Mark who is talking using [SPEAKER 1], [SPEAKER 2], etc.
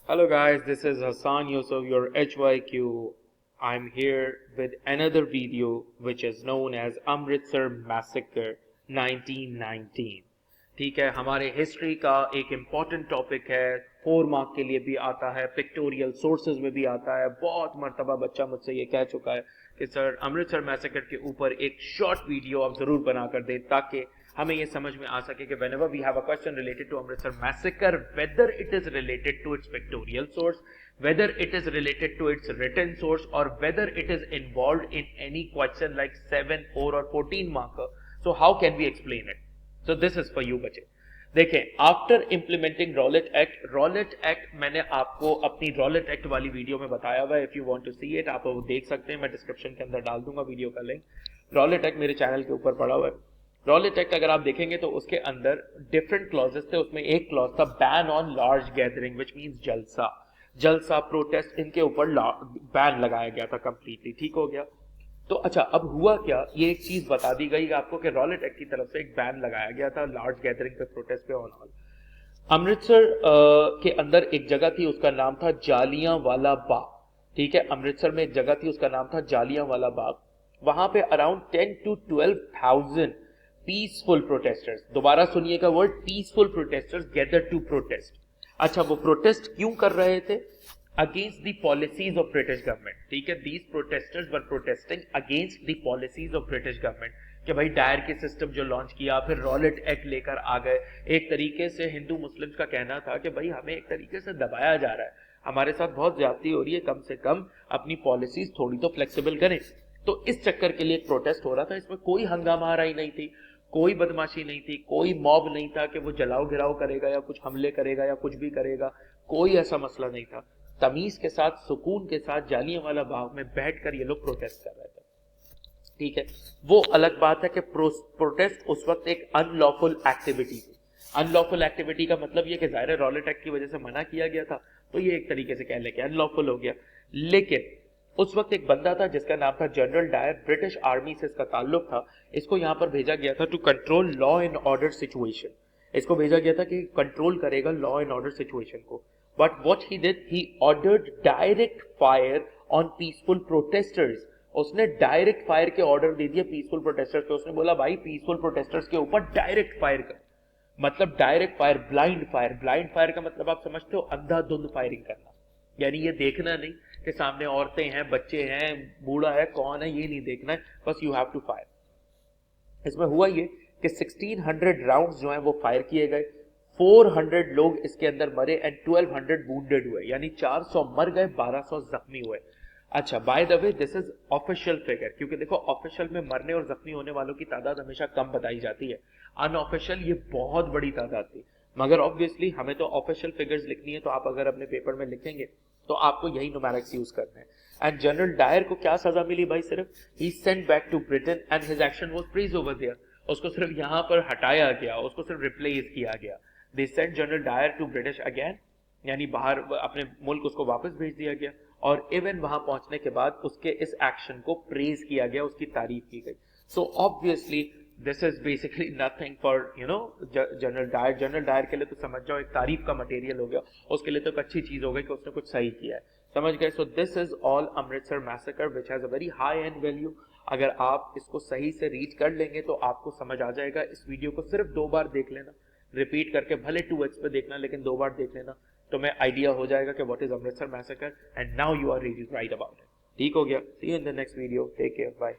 [SPEAKER 1] Hello guys, this is Hassan Yusuf, your HYQ. I'm here with another video which is known as Amritsar Massacre 1919. ठीक है, हमारे history का एक important topic है, 4 mark के लिए भी आता है, पिक्टोरियल सोर्सेज में भी आता है। बहुत मर्तबा बच्चा मुझसे ये कह चुका है कि सर अमृतसर मैसेकर के ऊपर एक शॉर्ट वीडियो आप जरूर बना कर दें ताकि हमें ये समझ में आ सके कि whenever we have a question related to Amritsar massacre, whether it is related to its pictorial source, whether it is related to its written source, or whether it is involved in any question like 7, 4 or 14 marker. So how can we explain it? So this is for you बच्चे। देखें, after implementing Rowlatt act मैंने आपको अपनी Rowlatt act वाली video में बताया हुआ है। If you want to see it आप वो देख सकते हैं, मैं डिस्क्रिप्शन के अंदर डाल दूंगा वीडियो का लिंक। रॉलेट एक्ट मेरे चैनल के ऊपर पड़ा हुआ है। रॉलेट एक्ट अगर आप देखेंगे तो उसके अंदर डिफरेंट क्लॉजेस थे। उसमें एक क्लॉज था ban on large gathering which means जलसा प्रोटेस्ट, इनके ऊपर बैन लगाया गया था कंप्लीटली। ठीक हो गया। तो अच्छा, अब हुआ क्या, ये एक चीज बता दी गई आपको कि रॉलेट एक्ट की तरफ से एक बैन लगाया गया था लार्ज गैदरिंग पे, प्रोटेस्ट पे ऑन ऑल। अमृतसर के अंदर एक जगह थी, उसका नाम था जालियांवाला बाग। ठीक है, अमृतसर में एक जगह थी, उसका नाम था जालियांवाला बाग। वहां पे अराउंड 10 to 12,000 पीसफुल प्रोटेस्टर्स, दोबारा सुनिएगा word, peaceful protesters gather to protest. अच्छा, वो प्रोटेस्ट क्यों कर रहे थे? Against the policies of British government. ठीक है, these protesters were protesting against the policies of British government कि भाई डायर के सिस्टम जो लॉन्च किया, फिर रॉलेट एक्ट लेकर आ गए। एक तरीके से हिंदू मुस्लिम्स का कहना था कि भाई हमें एक तरीके से दबाया जा रहा है, हमारे साथ बहुत ज्यादती हो रही है, कम से कम अपनी पॉलिसीज थोड़ी तो फ्लेक्सिबल करें। तो इस चक्कर के लिए एक प्रोटेस्ट हो रहा था। इसमें कोई हंगामा ही नहीं थी, कोई बदमाशी नहीं थी, कोई मॉब नहीं था कि वो जलाओ गिराओ करेगा या कुछ हमले करेगा या कुछ भी करेगा, कोई ऐसा मसला नहीं था। तमीज के साथ, सुकून के साथ जालियांवाला बाग में बैठकर ये लोग प्रोटेस्ट कर रहे थे। ठीक है, वो अलग बात है कि प्रोटेस्ट उस वक्त एक अनलॉफुल एक्टिविटी थी। अनलॉफुल एक्टिविटी का मतलब ये कि जाहिर है रॉलेट एक्ट की वजह से मना किया गया था, तो ये एक तरीके से कह लें कि अनलॉफुल हो गया। लेकिन उस वक्त एक बंदा था जिसका नाम था जनरल डायर, ब्रिटिश आर्मी से इसका ताल्लुक था। इसको यहां पर भेजा गया था to control law and order situation. इसको भेजा गया था कि कंट्रोल करेगा लॉ एंड ऑर्डर सिचुएशन को। But what he did, he ordered direct fire on peaceful protesters. उसने डायरेक्ट फायर के ऑर्डर दे दिए पीसफुल प्रोटेस्टर्स पे। उसने बोला भाई पीसफुल प्रोटेस्टर्स के ऊपर डायरेक्ट फायर कर, मतलब direct fire, blind fire. Blind fire का मतलब आप समझते हो, अंधाधुंध फायरिंग करना, यानी ये देखना नहीं कि सामने औरतें हैं, बच्चे हैं, बूढ़ा है, कौन है, ये नहीं देखना है, बस यू हैव टू फायर। इसमें हुआ ये कि 1600 राउंड्स जो हैं वो फायर किए गए, 400 लोग इसके अंदर मरे एंड 1200 वुंडेड हुए, यानी 400 मर गए, 1200 जख्मी हुए। अच्छा, by the way this is official figure, क्योंकि देखो ऑफिशियल में मरने और जख्मी होने वालों की तादाद हमेशा कम बताई जाती है, अनऑफिशियल ये बहुत बड़ी तादाद थी। मगर ऑब्वियसली हमें तो ऑफिशियल फिगर्स लिखनी है, तो आप अगर अपने पेपर में लिखेंगे तो आपको यही न्यूमेरिक्स यूज करना है। एंड जनरल डायर को क्या सजा मिली भाई? सिर्फ he sent back to Britain and his action was praise over there. उसको सिर्फ यहां पर हटाया गया, उसको सिर्फ रिप्लेस किया गया। They sent general Dyer to British again, यानी बाहर अपने मुल्क उसको वापस भेज दिया गया। और इवन वहां पहुंचने के बाद उसके इस एक्शन को प्रेज किया गया, उसकी तारीफ की गई। So obviously this is basically nothing for general Dyer. General Dyer के लिए तो समझ जाओ एक तारीफ का मटेरियल हो गया, उसके लिए तो एक अच्छी चीज हो गई कि उसने कुछ सही किया है, समझ गए। So this is all Amritsar massacre which has a very high and value. अगर आप इसको सही से रीड कर लेंगे तो आपको समझ आ जाएगा। इस वीडियो को सिर्फ 2 बार देख लेना, रिपीट करके, भले 2x पे देखना लेकिन 2 बार देख लेना, तो मैं आइडिया हो जाएगा कि what is Amritsar massacre and now you are ready to write about it. ठीक हो गया। See you in the next video, take care, bye.